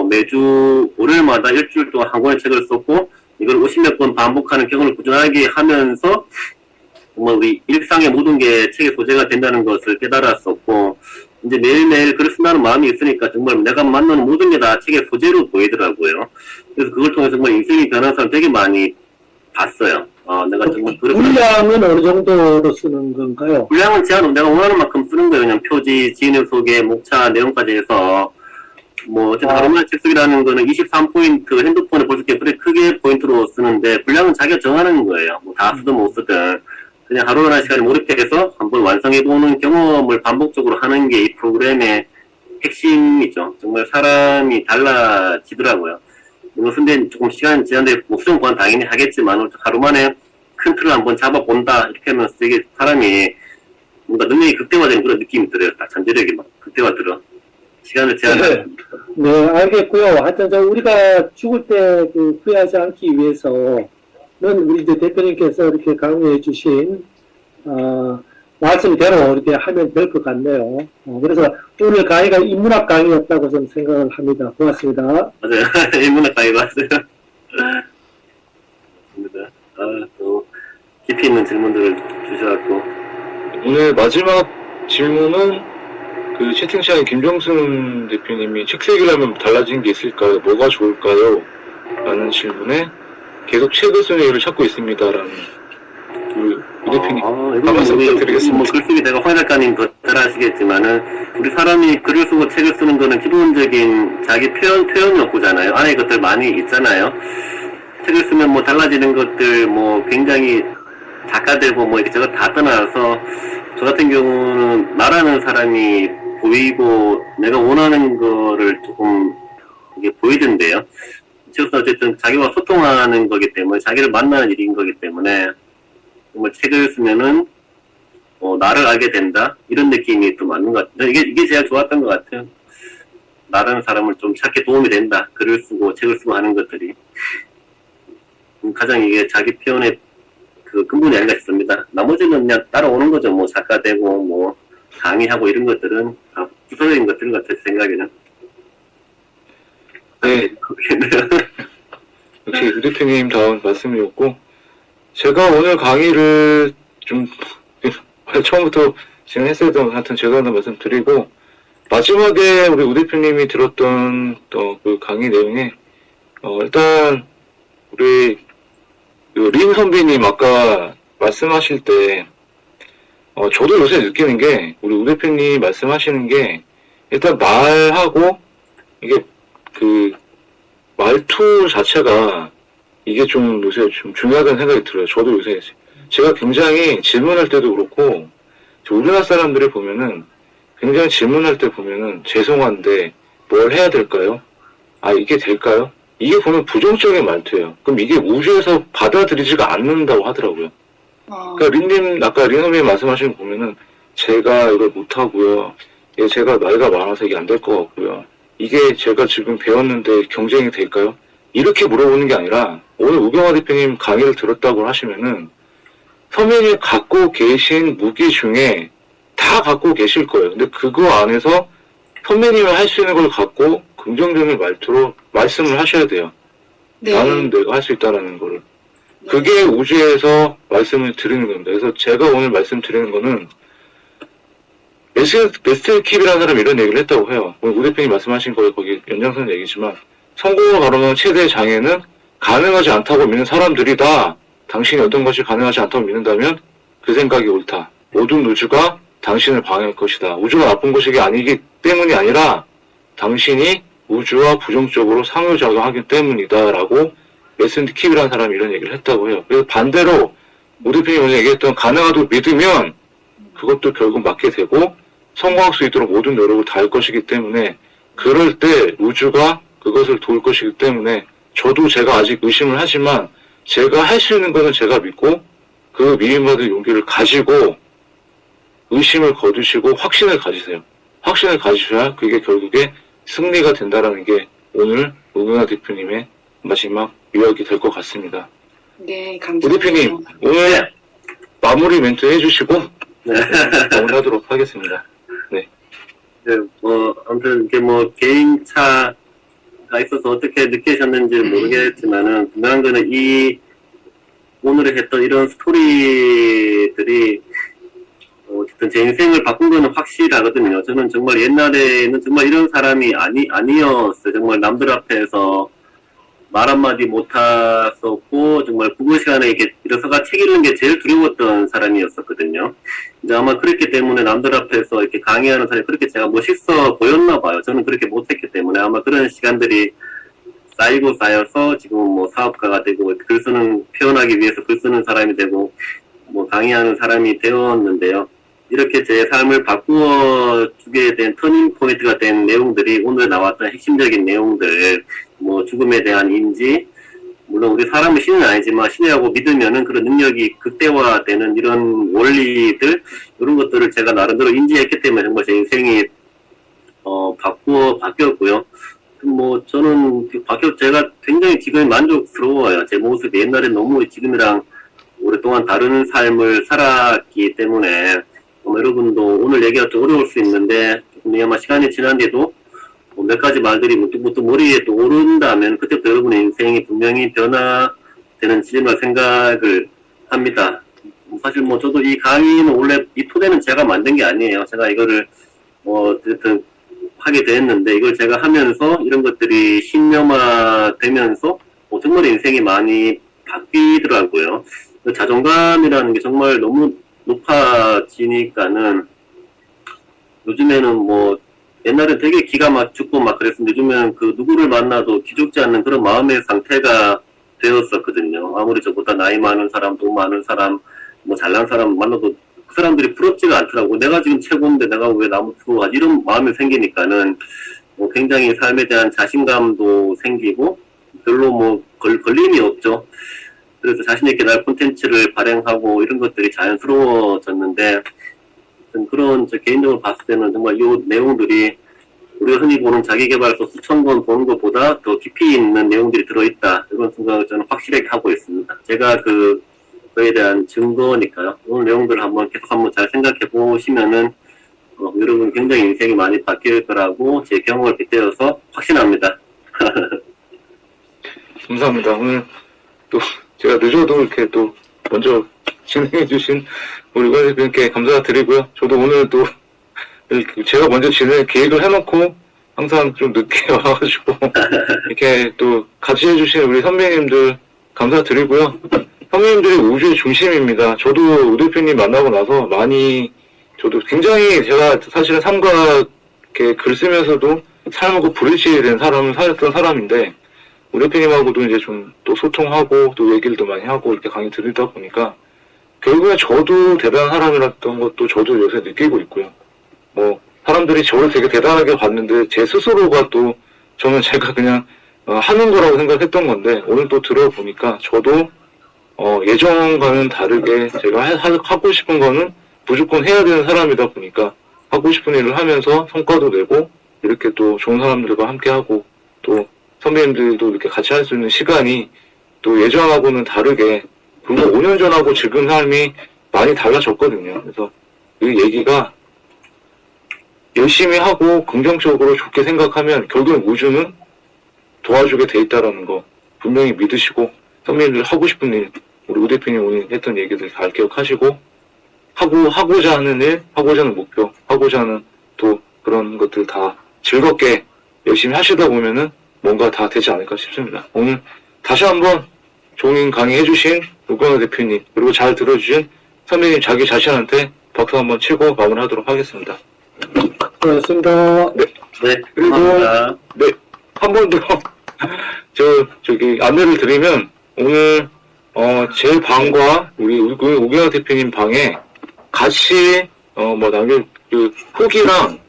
매주 월요일마다 일주일 동안 한 권의 책을 썼고 이걸 50몇 번 반복하는 경험을 꾸준하게 하면서 정말 우리 일상의 모든 게 책의 소재가 된다는 것을 깨달았었고 이제 매일매일 글을 쓴다는 마음이 있으니까 정말 내가 만나는 모든 게 다 책의 소재로 보이더라고요. 그래서 그걸 통해서 정말 인생이 변한 사람 되게 많이 봤어요. 내가 정말 그런 분량은 어느 정도로 쓰는 건가요? 분량은 제한 내가 원하는 만큼 쓰는 거예요. 그냥 표지, 진입 소개, 목차, 내용까지 해서 뭐 어쨌든 하루만에 책 쓰기라는 거는 23포인트 핸드폰에 볼 수 있게 그래 크게 포인트로 쓰는데 분량은 자기가 정하는 거예요. 뭐 다 쓰든 못 쓰든 그냥 하루나 시간에 몰입해서 한번 완성해보는 경험을 반복적으로 하는 게 이 프로그램의 핵심이죠. 정말 사람이 달라지더라고요. 근데 조금 시간이 지났는데 목숨 구한 당연히 하겠지만 하루 만에 큰 틀을 한번 잡아본다 이렇게 하면서 되게 사람이 뭔가 능력이 극대화되는 그런 느낌이 들어요. 딱 잠재력이 막 극대화 들어. 시간을 제한하는. 네, 알겠고요. 하여튼 우리가 죽을 때 후회하지 않기 위해서는 우리 이제 대표님께서 이렇게 강의해 주신 말씀대로 이렇게 하면 될 것 같네요. 그래서 오늘 강의가 인문학 강의였다고 저는 생각을 합니다. 고맙습니다. 맞아요. 인문학 강의 맞아요. 또 깊이 있는 질문들을 주셔갖고. 오늘 마지막 질문은 그 채팅창에 김정순 대표님이 책 쓰기라면 달라진 게 있을까요? 뭐가 좋을까요? 라는 질문에 계속 책을 쓰는 이유를 찾고 있습니다라는 우 대표님 이건 말씀 부탁드리겠습니다. 뭐 글쓰기 내가 황 작가님 더 잘 아시겠지만은 우리 사람이 글을 쓰고 책을 쓰는 거는 기본적인 자기 표현 욕구잖아요. 안에 것들 많이 있잖아요. 책을 쓰면 뭐 달라지는 것들 뭐 굉장히 작가되고 뭐 이렇게 저것 다 떠나서 저 같은 경우는 나라는 사람이 보이고 내가 원하는 거를 조금 이게 보이던데요. 책은 어쨌든 자기와 소통하는 거기 때문에 자기를 만나는 일인 거기 때문에 정말 책을 쓰면은 나를 알게 된다 이런 느낌이 또 맞는 것 같아요. 이게 제일 좋았던 것 같아요. 나라는 사람을 좀 찾게 도움이 된다. 글을 쓰고 책을 쓰고 하는 것들이 가장 이게 자기 표현의 그 근본이 아닌가 싶습니다. 나머지는 그냥 따라오는 거죠. 뭐 작가 되고 뭐 강의하고 이런 것들은 다 부서적인 것들 같아요. 생각에는. 네. 역시 우 대표님 다운 말씀이었고 제가 오늘 강의를 좀 처음부터 진행했었던 하여튼 제가 하나 말씀드리고 마지막에 우리 우 대표님이 들었던 그 강의 내용에 일단 우리 린 선배님 아까 말씀하실 때 저도 요새 느끼는 게 우리 우 대표님 말씀하시는 게 일단 말하고 이게 그 말투 자체가 이게 좀 요새 좀 중요하다는 생각이 들어요. 저도 요새 제가 굉장히 질문할 때도 그렇고 우리나라 사람들을 보면은 굉장히 질문할 때 보면은 죄송한데 뭘 해야 될까요? 이게 될까요? 이게 보면 부정적인 말투예요. 그럼 이게 우주에서 받아들이지가 않는다고 하더라고요. 그러니까 린님 아까 린 선배님 말씀하시는 거 보면은 제가 이걸 못하고요. 제가 나이가 많아서 이게 안 될 것 같고요. 이게 제가 지금 배웠는데 경쟁이 될까요? 이렇게 물어보는 게 아니라 오늘 우경화 대표님 강의를 들었다고 하시면은 선배님이 갖고 계신 무기 중에 다 갖고 계실 거예요. 근데 그거 안에서 선배님이 할 수 있는 걸 갖고 긍정적인 말투로 말씀을 하셔야 돼요. 네. 나는 내가 할 수 있다라는 거를. 그게 우주에서 말씀을 드리는 겁니다. 그래서 제가 오늘 말씀드리는 거는 베스트 킵이라는 사람이 이런 얘기를 했다고 해요. 오늘 우 대표님 말씀하신 거에 거기 연장선 얘기지만 성공을 가로는 최대의 장애는 가능하지 않다고 믿는 사람들이다. 당신이 어떤 것이 가능하지 않다고 믿는다면 그 생각이 옳다. 모든 우주가 당신을 방해할 것이다. 우주가 나쁜 것이 아니기 때문이 아니라 당신이 우주와 부정적으로 상호작용하기 때문이다. 라고 베스트 킵이라는 사람이 이런 얘기를 했다고 해요. 그래서 반대로 우 대표님이 오늘 얘기했던 가능하다고 믿으면 그것도 결국 맞게 되고 성공할 수 있도록 모든 노력을 다할 것이기 때문에 그럴 때 우주가 그것을 도울 것이기 때문에 저도 제가 아직 의심을 하지만 제가 할 수 있는 것은 제가 믿고 그 미움받을 용기를 가지고 의심을 거두시고 확신을 가지세요. 확신을 가지셔야 그게 결국에 승리가 된다라는 게 오늘 우경화 대표님의 마지막 유언이 될 것 같습니다. 네, 우 감사합니다. 대표님 오늘 마무리 멘트 해주시고 마무리하도록 하겠습니다. 네, 아무튼 이게 뭐 개인차가 있어서 어떻게 느끼셨는지 모르겠지만은 분명한 거는 오늘에 했던 이런 스토리들이 어쨌든 제 인생을 바꾼 거는 확실하거든요. 저는 정말 옛날에는 정말 이런 사람이 아니었어요. 정말 남들 앞에서 말 한마디 못했었고, 정말 국어 시간에 이렇게 일어서가 책 읽는 게 제일 두려웠던 사람이었었거든요. 이제 아마 그렇기 때문에 남들 앞에서 이렇게 강의하는 사람이 그렇게 제가 멋있어 보였나 봐요. 저는 그렇게 못했기 때문에 아마 그런 시간들이 쌓이고 쌓여서 지금 뭐 사업가가 되고 글 쓰는, 표현하기 위해서 글 쓰는 사람이 되고, 뭐 강의하는 사람이 되었는데요. 이렇게 제 삶을 바꾸어 주게 된 터닝 포인트가 된 내용들이 오늘 나왔던 핵심적인 내용들, 뭐 죽음에 대한 인지, 물론 우리 사람은 신은 아니지만 신이라고 믿으면은 그런 능력이 극대화되는 이런 원리들, 이런 것들을 제가 나름대로 인지했기 때문에 정말 제 인생이 바뀌었고요. 뭐 저는 제가 굉장히 지금 만족스러워요. 제 모습이 옛날에 너무 지금이랑 오랫동안 다른 삶을 살았기 때문에 여러분도 오늘 얘기가 좀 어려울 수 있는데 아마 시간이 지난 뒤에도 몇 가지 말들이 문득 머리에 또 오른다면 그때부터 여러분의 인생이 분명히 변화되는 지점이라 생각을 합니다. 사실 뭐 저도 이 강의는 원래 이 토대는 제가 만든 게 아니에요. 제가 이거를 어쨌든 하게 됐는데 이걸 제가 하면서 이런 것들이 신념화되면서 정말 인생이 많이 바뀌더라고요. 자존감이라는 게 정말 너무 높아지니까는 요즘에는 뭐 옛날엔 되게 기가 막히고 막 그랬는데 요즘에는 그 누구를 만나도 기죽지 않는 그런 마음의 상태가 되었었거든요. 아무리 저보다 나이 많은 사람, 돈 많은 사람, 뭐 잘난 사람 만나도 그 사람들이 부럽지가 않더라고. 내가 지금 최고인데 내가 왜 나무 부러워하지? 이런 마음이 생기니까는 굉장히 삶에 대한 자신감도 생기고 별로 뭐 걸림이 없죠. 그래서 자신있게 날 콘텐츠를 발행하고 이런 것들이 자연스러워졌는데 그런 개인적으로 봤을 때는 정말 이 내용들이 우리가 흔히 보는 자기계발서 수천 권 보는 것보다 더 깊이 있는 내용들이 들어있다. 이런 생각을 저는 확실하게 하고 있습니다. 제가 그거에 대한 증거니까요. 오늘 내용들을 계속 잘 생각해 보시면은 여러분 굉장히 인생이 많이 바뀔 거라고 제 경험을 빗대어서 확신합니다. 감사합니다. 오늘 또 제가 늦어도 이렇게 또 먼저 진행해주신 우리 관 대표님께 감사드리고요. 저도 오늘 또 제가 먼저 진행 계획을 해놓고 항상 좀 늦게 와가지고 이렇게 또 같이 해주신 우리 선배님들 감사드리고요. 선배님들이 우주의 중심입니다. 저도 우 대표님 만나고 나서 저도 굉장히 제가 사실은 삶과 이렇게 글 쓰면서도 삶하고 불일치된 삶을 살았던 사람인데 우리 대표님하고도 이제 좀 또 소통하고 또 얘기를 많이 하고 이렇게 강의 들으다 보니까 결국에 저도 대단한 사람이랐던 것도 저도 요새 느끼고 있고요. 뭐 사람들이 저를 되게 대단하게 봤는데 제 스스로가 또 저는 제가 그냥 하는 거라고 생각했던 건데 오늘 또 들어보니까 저도 예전과는 다르게 제가 하고 싶은 거는 무조건 해야 되는 사람이다 보니까 하고 싶은 일을 하면서 성과도 내고 이렇게 또 좋은 사람들과 함께하고 또 선배님들도 이렇게 같이 할 수 있는 시간이 또 예전하고는 다르게 불과 5년 전하고 지금 삶이 많이 달라졌거든요. 그래서 이 얘기가 열심히 하고 긍정적으로 좋게 생각하면 결국 우주는 도와주게 돼 있다라는 거 분명히 믿으시고 선배님들 하고 싶은 일 우리 우 대표님 오늘 했던 얘기들 잘 기억하시고 하고자 하는 일, 하고자 하는 목표, 하고자 하는 또 그런 것들 다 즐겁게 열심히 하시다 보면은 뭔가 다 되지 않을까 싶습니다. 오늘 다시 한번 좋은 강의 해주신 우광호 대표님 그리고 잘 들어주신 선배님 자기 자신한테 박수 한번 치고 마무리하도록 하겠습니다. 고맙습니다. 네. 그리고 감사합니다. 네, 한 번 더 저기 안내를 드리면 오늘 제 방과 우리 우광호 대표님 방에 같이 후기랑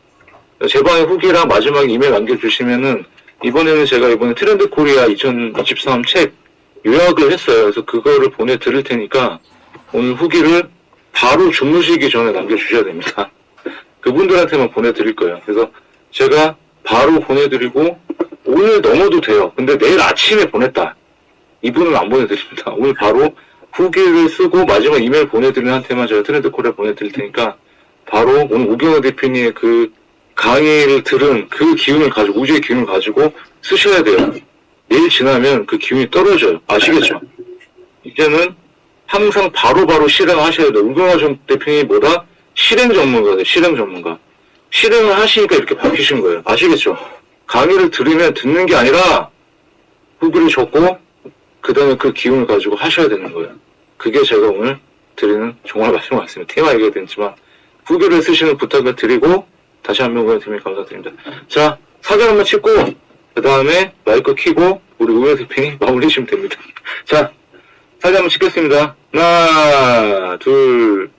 제 방에 후기랑 마지막에 이메일 남겨주시면은 이번에는 제가 이번에 트렌드 코리아 2023 책 요약을 했어요. 그래서 그거를 보내드릴 테니까 오늘 후기를 바로 주무시기 전에 남겨주셔야 됩니다. 그분들한테만 보내드릴 거예요. 그래서 제가 바로 보내드리고 오늘 넘어도 돼요. 근데 내일 아침에 보냈다. 이분은 안 보내드립니다. 오늘 바로 후기를 쓰고 마지막 이메일 보내드리는 한테만 제가 트렌드 코리아 보내드릴 테니까 바로 오늘 우경호 대표님의 그 강의를 들은 그 기운을 가지고 우주의 기운을 가지고 쓰셔야 돼요. 내일 지나면 그 기운이 떨어져요. 아시겠죠? 이제는 항상 바로바로 실행하셔야 돼요. 우경호 대표님보다 실행 전문가세요. 실행 전문가. 실행을 하시니까 이렇게 바뀌신 거예요. 아시겠죠? 강의를 들으면 듣는 게 아니라 후기를 줬고 그 다음에 그 기운을 가지고 하셔야 되는 거예요. 그게 제가 오늘 드리는 정말 말씀 같습니다. 테마 얘기가 됐지만 후기를 쓰시는 부탁을 드리고 다시 한번 의원님께 감사드립니다. 자, 사전 한번 찍고 그 다음에 마이크 켜고 우리 우현 대표님 마무리 해주시면 됩니다. 자, 사진 한번 찍겠습니다. 하나, 둘,